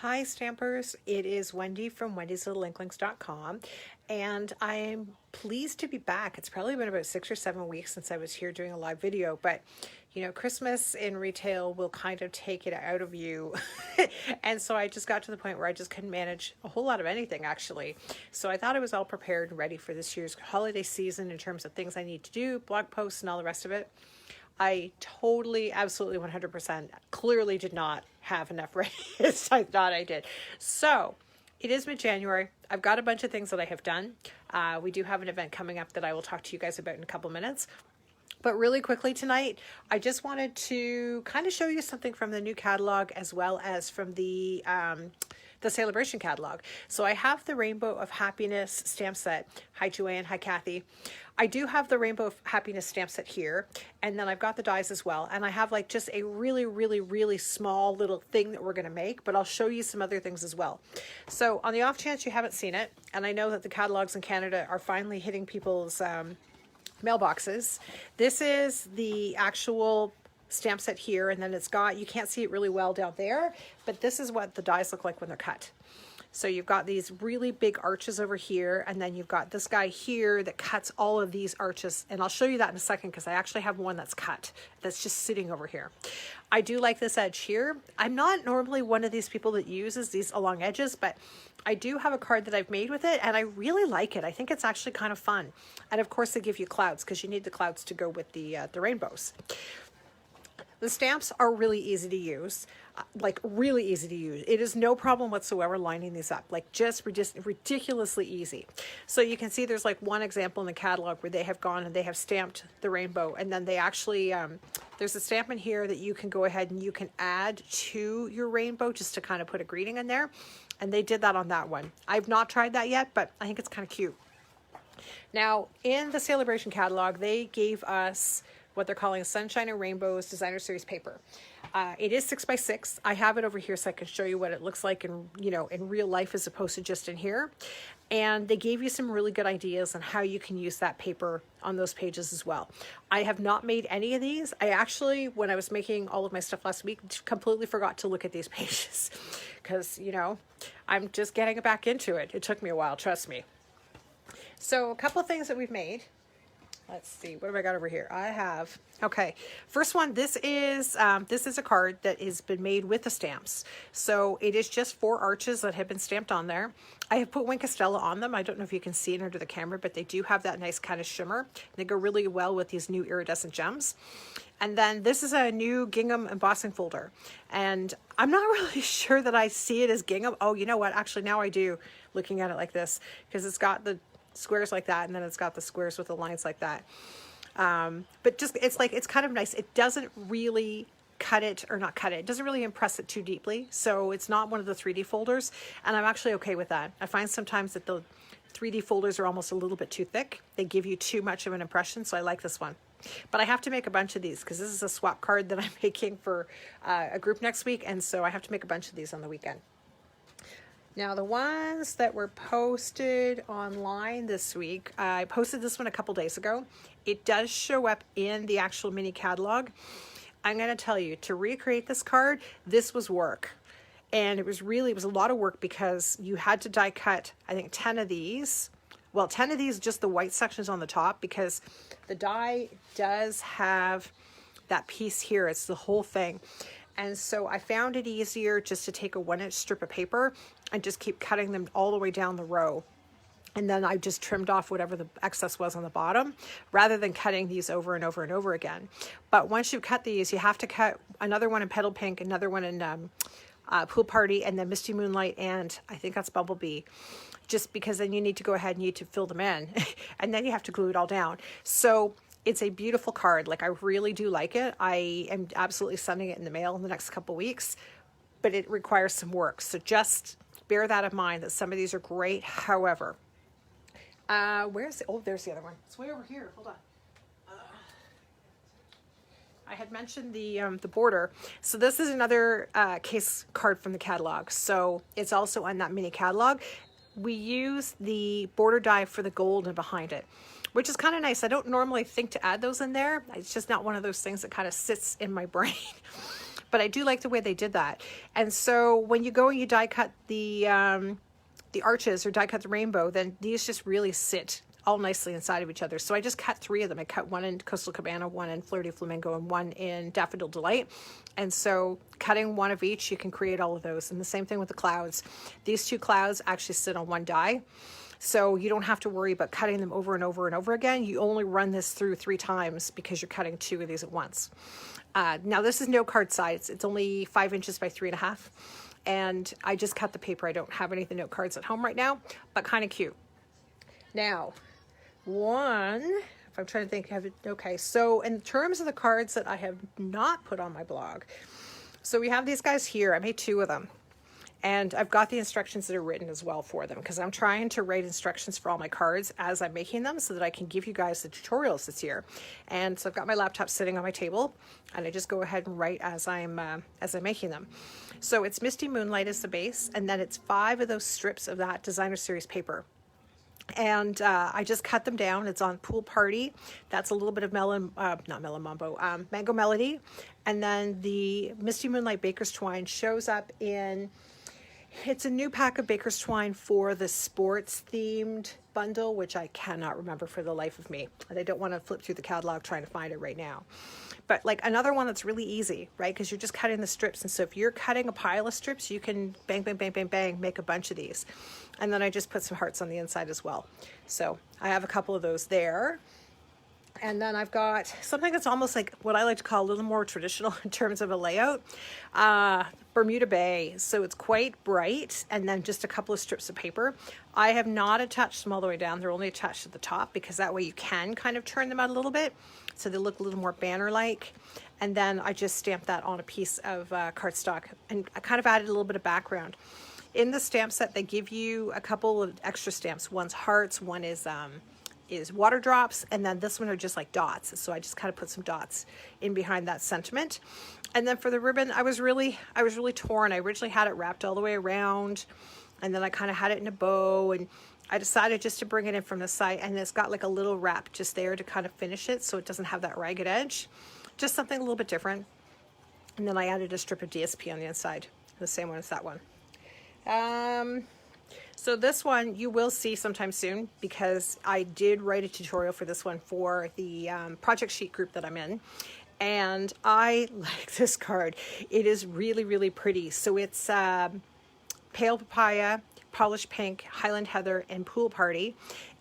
Hi Stampers, it is Wendy from wendy'slittleinklings.com and I'm pleased to be back. It's probably been about 6 or 7 weeks since I was here doing a live video, but you know, Christmas in retail will kind of take it out of you. And so I just got to the point where I just couldn't manage a whole lot of anything actually. So I thought I was all prepared and ready for this year's holiday season in terms of things I need to do, blog posts and all the rest of it. I totally, absolutely 100% clearly did not have enough ready as I thought I did. So it is mid-January. I've got a bunch of things that I have done. We do have an event coming up that I will talk to you guys about in a couple minutes. But really quickly tonight, I just wanted to kind of show you something from the new catalog as well as from the celebration catalog. So I have the Rainbow of Happiness stamp set. Hi Joanne, hi Kathy. I do have the Rainbow of Happiness stamp set here, and then I've got the dies as well. And I have like just a really small little thing that we're gonna make, but I'll show you some other things as well. So on the off chance you haven't seen it, and I know that the catalogs in Canada are finally hitting people's mailboxes. This is the actual stamp set here, and then it's got, you can't see it really well down there, but this is what the dies look like when they're cut. So you've got these really big arches over here, and then you've got this guy here that cuts all of these arches, and I'll show you that in a second because I actually have one that's cut that's just sitting over here. I do like this edge here. I'm not normally one of these people that uses these along edges, but I do have a card that I've made with it and I really like it. I think it's actually kind of fun. And of course they give you clouds because you need the clouds to go with the rainbows. The stamps are really easy to use, like really easy to use. It is no problem whatsoever lining these up, like just ridiculously easy. So you can see there's like one example in the catalog where they have gone and they have stamped the rainbow, and then they actually, there's a stamp in here that you can go ahead and you can add to your rainbow just to kind of put a greeting in there. And they did that on that one. I've not tried that yet, but I think it's kind of cute. Now in the celebration catalog, they gave us what they're calling Sunshine and Rainbows Designer Series paper. It is 6x6. I have it over here so I can show you what it looks like in, you know, in real life as opposed to just in here. And they gave you some really good ideas on how you can use that paper on those pages as well. I have not made any of these. I actually, when I was making all of my stuff last week, completely forgot to look at these pages because, you know, I'm just getting back into it. It took me a while, trust me. So a couple of things that we've made. Let's see, what have I got over here? I have, okay, first one, this is a card that has been made with the stamps. So it is just 4 arches that have been stamped on there. I have put Wink Estella on them. I don't know if you can see it under the camera, but they do have that nice kind of shimmer. They go really well with these new iridescent gems. And then this is a new gingham embossing folder. And I'm not really sure that I see it as gingham. Oh, you know what? Actually, now I do, looking at it like this, because it's got the squares like that, and then it's got the squares with the lines like that. But just, it's like, it's kind of nice. It doesn't really cut it, or not cut it. It doesn't really impress it too deeply. So it's not one of the 3D folders, and I'm actually okay with that. I find sometimes that the 3D folders are almost a little bit too thick. They give you too much of an impression, so I like this one. But I have to make a bunch of these because this is a swap card that I'm making for a group next week, and so I have to make a bunch of these on the weekend. Now the ones that were posted online this week, I posted this one a couple days ago. It does show up in the actual mini catalog. I'm going to tell you, to recreate this card, this was work. And it was a lot of work because you had to die cut, I think 10 of these. Well, 10 of these, just the white sections on the top, because the die does have that piece here. It's the whole thing. And so I found it easier just to take a 1-inch strip of paper and just keep cutting them all the way down the row. And then I just trimmed off whatever the excess was on the bottom, rather than cutting these over and over and over again. But once you cut these, you have to cut another one in Petal Pink, another one in Pool Party, and then Misty Moonlight, and I think that's Bumblebee. Just because then you need to go ahead and you need to fill them in, and then you have to glue it all down. So it's a beautiful card. Like, I really do like it. I am absolutely sending it in the mail in the next couple weeks, but it requires some work. So just bear that in mind, that some of these are great. However, where's the, oh, there's the other one. It's way over here. Hold on. I had mentioned the border. So this is another case card from the catalog. So it's also on that mini catalog. We use the border die for the gold and behind it, which is kind of nice. I don't normally think to add those in there. It's just not one of those things that kind of sits in my brain. but I do like the way they did that. And so when you go and you die cut the arches or die cut the rainbow, then these just really sit all nicely inside of each other. So I just cut 3 of them. I cut one in Coastal Cabana, one in Fleur de Flamingo, and one in Daffodil Delight. And so cutting one of each, you can create all of those. And the same thing with the clouds. These 2 clouds actually sit on one die. So you don't have to worry about cutting them over and over and over again. You only run this through 3 times because you're cutting 2 of these at once. Now this is no card size. It's only 5 inches by 3.5. And I just cut the paper. I don't have any of the note cards at home right now, but kind of cute. Now, if I'm trying to think, okay, so in terms of the cards that I have not put on my blog, so we have these guys here. I made 2 of them. And I've got the instructions that are written as well for them, because I'm trying to write instructions for all my cards as I'm making them so that I can give you guys the tutorials this year. And so I've got my laptop sitting on my table, and I just go ahead and write as I'm making them. So it's Misty Moonlight as the base, and then it's 5 of those strips of that designer series paper. And I just cut them down. It's on Pool Party. That's a little bit of Mango Melody. And then the Misty Moonlight Baker's Twine shows up in, it's a new pack of Baker's Twine for the sports themed bundle, which I cannot remember for the life of me. And I don't want to flip through the catalog trying to find it right now. But like another one that's really easy, right? Because you're just cutting the strips. And so if you're cutting a pile of strips, you can bang, bang, bang, bang, bang, make a bunch of these. And then I just put some hearts on the inside as well. So I have a couple of those there. And then I've got something that's almost like what I like to call a little more traditional in terms of a layout. Bermuda Bay. So it's quite bright, and then just a couple of strips of paper. I have not attached them all the way down. They're only attached at the top because that way you can kind of turn them out a little bit so they look a little more banner-like. And then I just stamped that on a piece of cardstock, and I kind of added a little bit of background. In the stamp set, they give you a couple of extra stamps. One's hearts, one is water drops, and then this one are just like dots. So I just kind of put some dots in behind that sentiment. And then for the ribbon, I was really torn. I originally had it wrapped all the way around, and then I kind of had it in a bow, and I decided just to bring it in from the side, and it's got like a little wrap just there to kind of finish it so it doesn't have that ragged edge. Just something a little bit different. And then I added a strip of DSP on the inside, the same one as that one. So this one you will see sometime soon, because I did write a tutorial for this one for the project sheet group that I'm in. And I like this card. It is really, really pretty. So it's Pale Papaya, Polished Pink, Highland Heather, and Pool Party.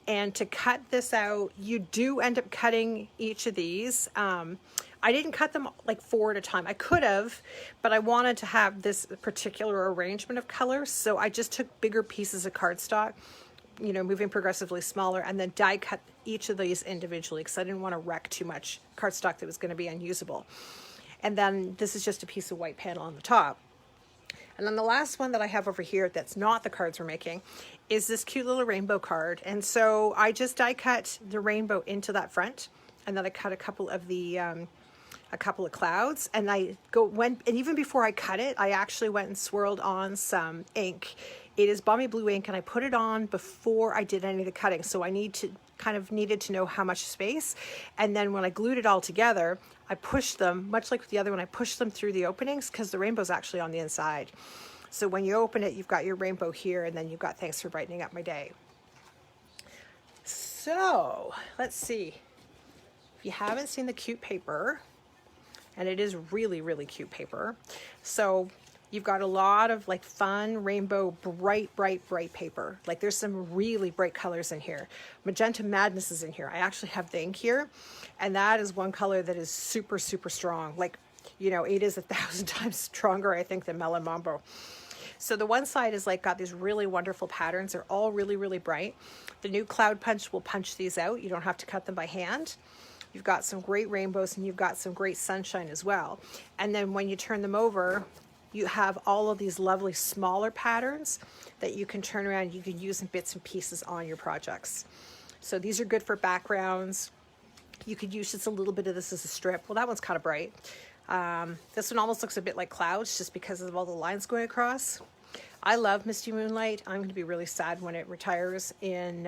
And to cut this out, you do end up cutting each of these. I didn't cut them like 4 at a time. I could have, but I wanted to have this particular arrangement of colors. So I just took bigger pieces of cardstock, you know, moving progressively smaller, and then die cut each of these individually because I didn't want to wreck too much cardstock that was going to be unusable. And then this is just a piece of white panel on the top. And then the last one that I have over here that's not the cards we're making is this cute little rainbow card. And so I just die cut the rainbow into that front, and then I cut a couple of clouds, and and even before I cut it, I actually went and swirled on some ink. It is Balmy Blue ink, and I put it on before I did any of the cutting. So I needed to know how much space. And then when I glued it all together, I pushed them, much like with the other one, I pushed them through the openings because the rainbow's actually on the inside. So when you open it, you've got your rainbow here, and then you've got thanks for brightening up my day. So let's see. If you haven't seen the cute paper, and it is really, really cute paper. So you've got a lot of like fun rainbow, bright, bright, bright paper. Like there's some really bright colors in here. Magenta Madness is in here. I actually have the ink here, and that is one color that is super, super strong. Like, you know, it is 1,000 times stronger, I think, than Melon Mambo. So the one side is like got these really wonderful patterns. They're all really, really bright. The new Cloud Punch will punch these out. You don't have to cut them by hand. You've got some great rainbows, and you've got some great sunshine as well. And then when you turn them over, you have all of these lovely smaller patterns that you can turn around. You can use in bits and pieces on your projects. So these are good for backgrounds. You could use just a little bit of this as a strip. Well, that one's kind of bright. This one almost looks a bit like clouds just because of all the lines going across. I love Misty Moonlight. I'm going to be really sad when it retires in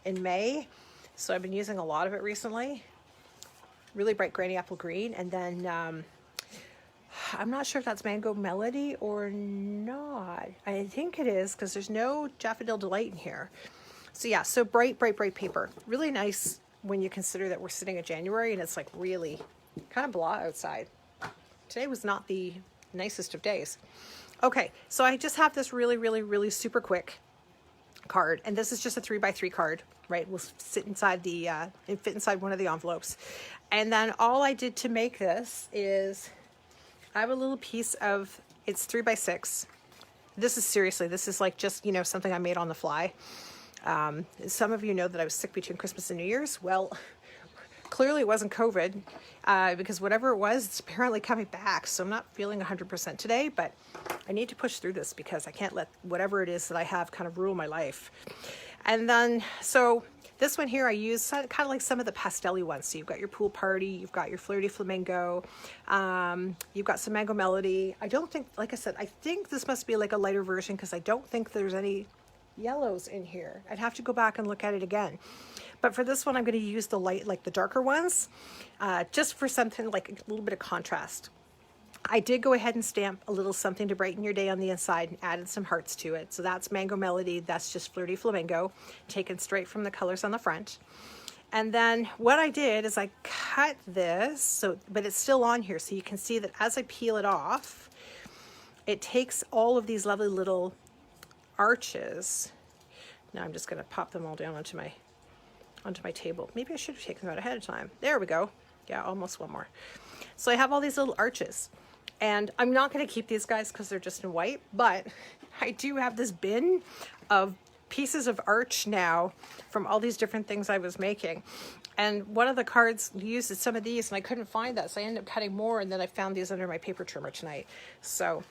May. So I've been using a lot of it recently. Really bright granny apple green. And then I'm not sure if that's Mango Melody or not. I think it is because there's no Daffodil Delight in here. So yeah, so bright, bright, bright paper. Really nice when you consider that we're sitting in January and it's like really kind of blah outside. Today was not the nicest of days. Okay, so I just have this really, really, really super quick card, and this is just a 3x3 card, right? Will sit inside the and fit inside one of the envelopes. And then all I did to make this is I have a little piece of, it's 3x6. This is seriously, this is like just, you know, something I made on the fly. Some of you know that I was sick between Christmas and New Year's. Well, clearly it wasn't COVID, because whatever it was, it's apparently coming back. So I'm not feeling 100% today, but I need to push through this because I can't let whatever it is that I have kind of rule my life. And then, so this one here, I use kind of like some of the pastel-y ones. So you've got your Pool Party, you've got your Flirty Flamingo, you've got some Mango Melody. I don't think, like I said, I think this must be like a lighter version because I don't think there's any yellows in here. I'd have to go back and look at it again. But for this one, I'm going to use the light, like the darker ones, just for something like a little bit of contrast. I did go ahead and stamp a little something to brighten your day on the inside and added some hearts to it. So that's Mango Melody. That's just Flirty Flamingo, taken straight from the colors on the front. And then what I did is I cut this, so but it's still on here. So you can see that as I peel it off, it takes all of these lovely little arches. Now I'm just going to pop them all down onto my table. Maybe I should have taken them out ahead of time. There we go. Yeah, almost one more. So I have all these little arches, and I'm not going to keep these guys because they're just in white, but I do have this bin of pieces of arch now from all these different things I was making. And one of the cards used some of these and I couldn't find that, so I ended up cutting more, and then I found these under my paper trimmer tonight. So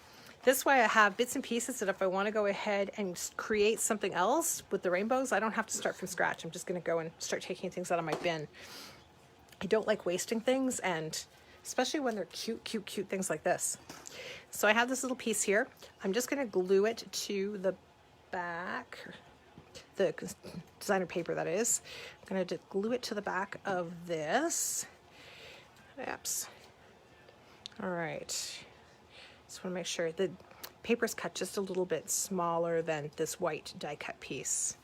this way I have bits and pieces that if I want to go ahead and create something else with the rainbows, I don't have to start from scratch. I'm just going to go and start taking things out of my bin. I don't like wasting things, and especially when they're cute, cute, cute things like this. So I have this little piece here. I'm just going to glue it to the back, the designer paper that is. I'm going to glue it to the back of this. Oops. All right. Just want to make sure the paper's cut just a little bit smaller than this white die cut piece.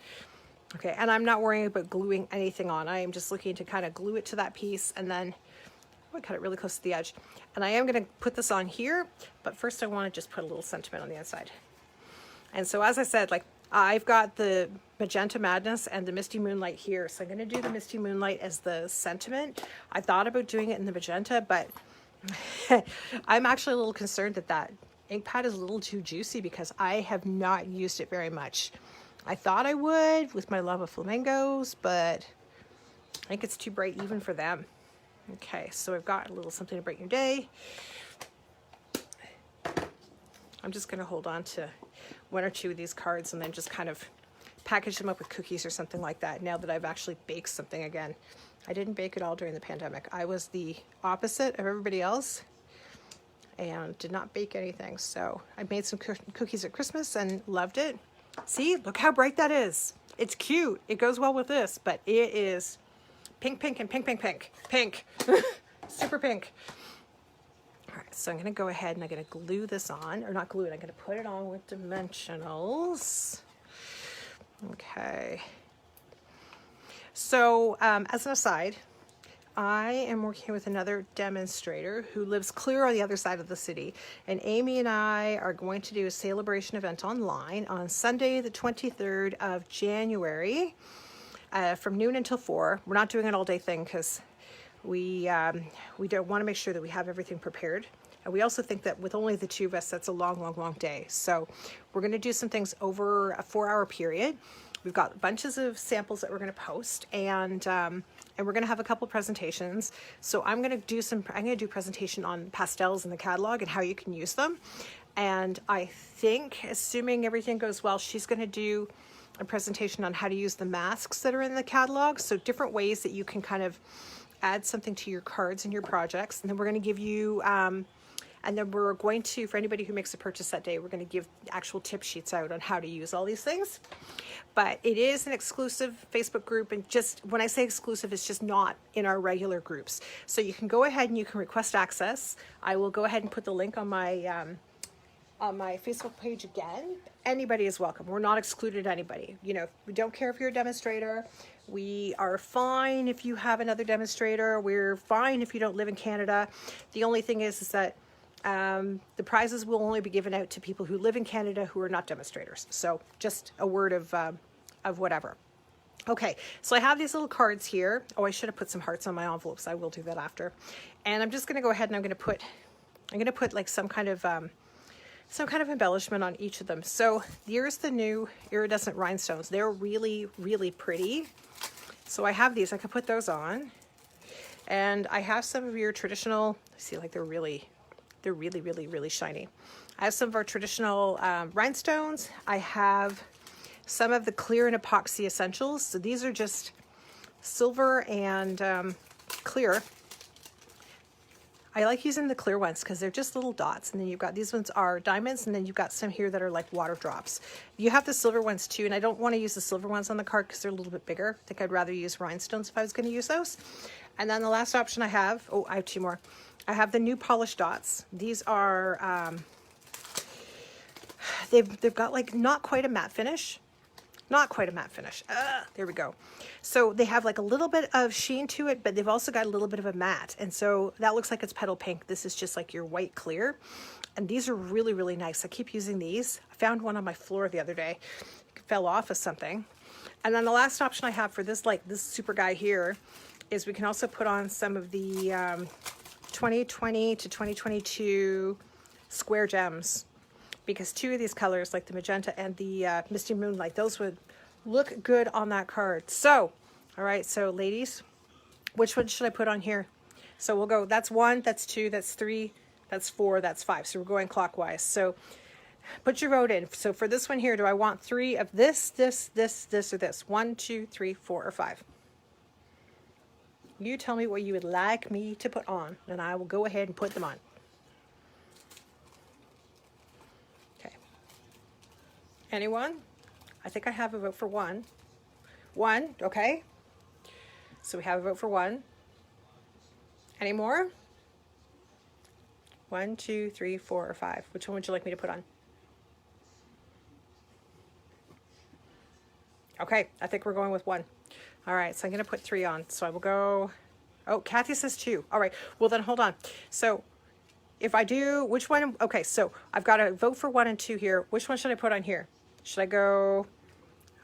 Okay, and I'm not worrying about gluing anything on. I am just looking to kind of glue it to that piece, and then I cut it really close to the edge. And I am going to put this on here, but first I want to just put a little sentiment on the inside. And so as I said, like I've got the Magenta Madness and the Misty Moonlight here. So I'm going to do the Misty Moonlight as the sentiment. I thought about doing it in the magenta, but I'm actually a little concerned that that ink pad is a little too juicy because I have not used it very much. I thought I would with my love of flamingos, but I think it's too bright even for them. Okay, so I've got a little something to brighten your day. I'm just going to hold on to one or two of these cards and then just kind of package them up with cookies or something like that now that I've actually baked something again. I didn't bake at all during the pandemic. I was the opposite of everybody else and did not bake anything. So I made some cookies at Christmas and loved it. See, look how bright that is. It's cute. It goes well with this, but it is pink, pink, and pink, pink, pink. Pink. Super pink. All right, so I'm going to go ahead and I'm going to glue this on, or not glue it, I'm going to put it on with dimensionals. Okay. So as an aside, I am working with another demonstrator who lives clear on the other side of the city. And Amy and I are going to do a celebration event online on Sunday, the 23rd of January, from noon until 4. We're not doing an all-day thing because we don't want to make sure that we have everything prepared. And we also think that with only the two of us, that's a long, long, long day. So we're going to do some things over a 4-hour period. We've got bunches of samples that we're going to post, and we're going to have a couple presentations. So I'm going to do presentation on pastels in the catalog and how you can use them. And I think, assuming everything goes well, she's going to do a presentation on how to use the masks that are in the catalog. So different ways that you can kind of add something to your cards and your projects. And then we're going to give you And then we're going to, for anybody who makes a purchase that day, we're going to give actual tip sheets out on how to use all these things. But it is an exclusive Facebook group, and just when I say exclusive, it's just not in our regular groups. So you can go ahead and you can request access. I will go ahead and put the link on my Facebook page again. Anybody is welcome. We're not excluded anybody. You know, we don't care if you're a demonstrator. We are fine if you have another demonstrator. We're fine if you don't live in Canada. The only thing is that the prizes will only be given out to people who live in Canada who are not demonstrators. So just a word of whatever. Okay, so I have these little cards here. Oh, I should have put some hearts on my envelopes. I will do that after. And I'm just going to go ahead and I'm going to put like some kind of embellishment on each of them. So here's the new iridescent rhinestones. They're really, really pretty. So I have these. I could put those on. And I have some of your traditional, see, like they're really, really, really shiny. I have some of our traditional rhinestones. I have some of the clear and epoxy essentials. So these are just silver and clear. I like using the clear ones because they're just little dots. And then you've got, these ones are diamonds, and then you've got some here that are like water drops. You have the silver ones too, and I don't want to use the silver ones on the card because they're a little bit bigger. I think I'd rather use rhinestones if I was going to use those. And then the last option I have, oh, I have two more. I have the new polished dots. These are, they've got like not quite a matte finish. Not quite a matte finish. There we go. So they have like a little bit of sheen to it, but they've also got a little bit of a matte. And so that looks like it's petal pink. This is just like your white clear. And these are really, really nice. I keep using these. I found one on my floor the other day. It fell off of something. And then the last option I have for this, like this super guy here, is we can also put on some of the 2020 to 2022 square gems. Because two of these colors, like the magenta and the misty moonlight, those would look good on that card. So, all right, so ladies, which one should I put on here? So we'll go, that's 1, that's 2, that's 3, that's 4, that's 5. So we're going clockwise. So put your vote in. So for this one here, do I want 3 of this, this, or this? 1, 2, 3, 4, or 5? You tell me what you would like me to put on, and I will go ahead and put them on. Anyone? I think I have a vote for 1. 1, okay. So we have a vote for 1. Any more? 1, 2, 3, 4, or 5. Which one would you like me to put on? Okay, I think we're going with 1. All right, so I'm going to put 3 on. So I will go, oh, Kathy says 2. All right, well then hold on. So if I do, which one? Okay, so I've got to vote for 1 and 2 here. Which one should I put on here? Should I go?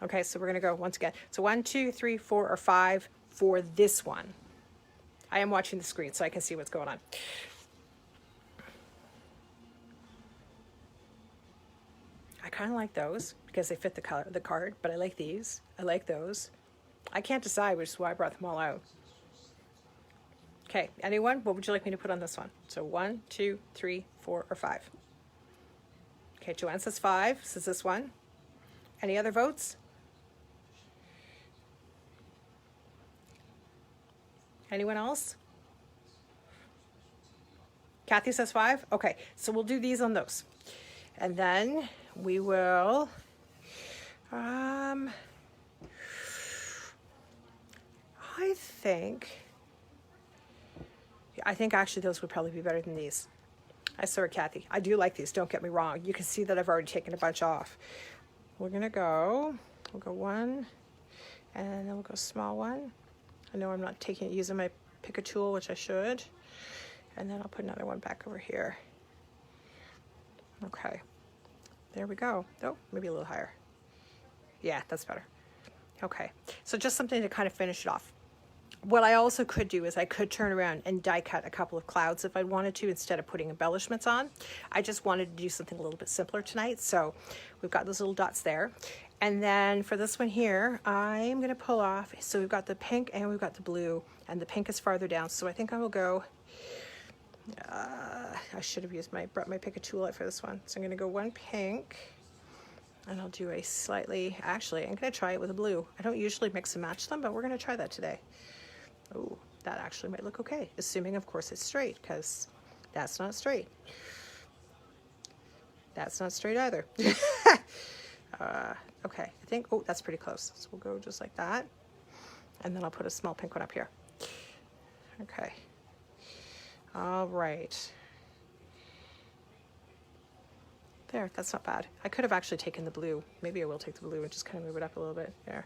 Okay, so we're going to go once again. So 1, 2, 3, 4, or 5 for this one. I am watching the screen so I can see what's going on. I kind of like those because they fit the color, the card, but I like these. I like those. I can't decide, which is why I brought them all out. Okay, anyone? What would you like me to put on this one? So 1, 2, 3, 4, or 5. Okay, Joanne says 5. Says this one. Any other votes? Anyone else? Kathy says 5. Okay, so we'll do these on those. And then we will, I think actually those would probably be better than these. I saw Kathy. I do like these, don't get me wrong. You can see that I've already taken a bunch off. We're gonna go, we'll go 1, and then we'll go small 1. I know I'm not using my pick a tool, which I should. And then I'll put another one back over here. Okay, there we go. Oh, maybe a little higher. Yeah, that's better. Okay, so just something to kind of finish it off. What I also could do is I could turn around and die cut a couple of clouds if I wanted to, instead of putting embellishments on. I just wanted to do something a little bit simpler tonight. So we've got those little dots there. And then for this one here, I'm going to pull off. So we've got the pink and we've got the blue, and the pink is farther down. So I think I will go, I should have brought my pick a tool out for this one. So I'm going to go 1 pink. And I'll do a slightly, actually, I'm going to try it with a blue. I don't usually mix and match them, but we're going to try that today. Oh, that actually might look okay, assuming, of course, it's straight, because that's not straight. That's not straight either. Okay, I think, oh, that's pretty close. So we'll go just like that. And then I'll put a small pink one up here. Okay. All right. There, that's not bad. I could have actually taken the blue. Maybe I will take the blue and just kind of move it up a little bit. There.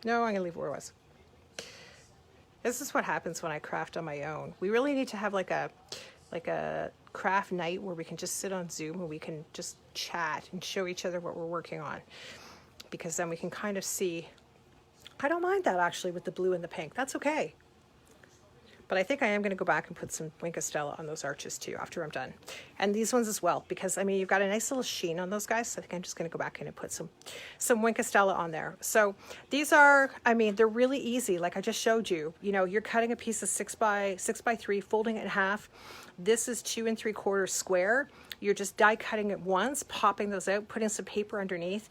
No, I'm gonna leave it where it was. This is what happens when I craft on my own. We really need to have like a craft night where we can just sit on Zoom and we can just chat and show each other what we're working on. Because then we can kind of see. I don't mind that actually with the blue and the pink. That's okay. But I think I am going to go back and put some Wink of Stella on those arches too after I'm done. And these ones as well, because I mean, you've got a nice little sheen on those guys. So I think I'm just going to go back in and put some Wink of Stella on there. So these are, I mean, they're really easy. Like I just showed you, you know, you're cutting a piece of 6 by 3, folding it in half. This is 2 3/4 square. You're just die cutting it once, popping those out, putting some paper underneath.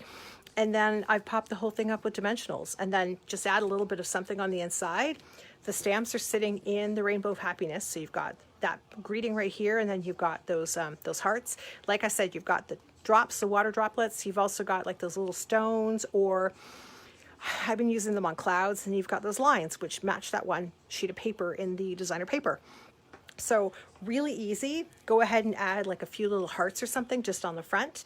And then I've popped the whole thing up with dimensionals and then just add a little bit of something on the inside. The stamps are sitting in the Rainbow of Happiness. So you've got that greeting right here, and then you've got those hearts. Like I said, you've got the drops, the water droplets. You've also got like those little stones, or I've been using them on clouds, and you've got those lines, which match that one sheet of paper in the designer paper. So really easy. Go ahead and add like a few little hearts or something just on the front.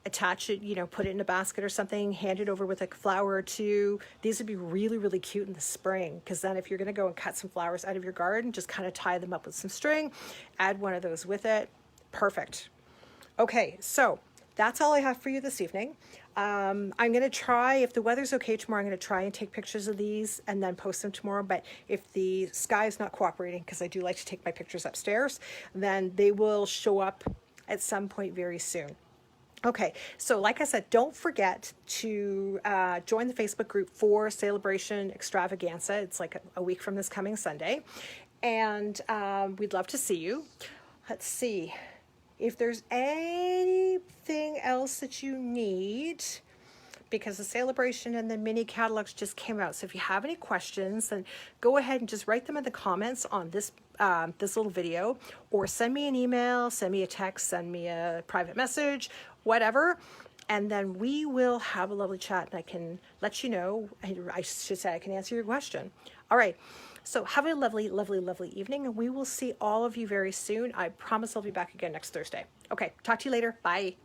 Attach it, you know, put it in a basket or something, hand it over with a flower or two. These would be really, really cute in the spring, because then if you're going to go and cut some flowers out of your garden, just kind of tie them up with some string, add one of those with it. Perfect. Okay, so that's all I have for you this evening. I'm going to try, if the weather's okay tomorrow, I'm going to try and take pictures of these and then post them tomorrow. But if the sky is not cooperating, because I do like to take my pictures upstairs, then they will show up at some point very soon. Okay, so like I said, don't forget to join the Facebook group for Celebration Extravaganza. It's like a week from this coming Sunday. And we'd love to see you. Let's see if there's anything else that you need, because the celebration and the mini catalogs just came out. So if you have any questions, then go ahead and just write them in the comments on this this little video, or send me an email, send me a text, send me a private message, whatever. And then we will have a lovely chat, and I can let you know, I should say I can answer your question. All right. So have a lovely, lovely, lovely evening, and we will see all of you very soon. I promise I'll be back again next Thursday. Okay. Talk to you later. Bye.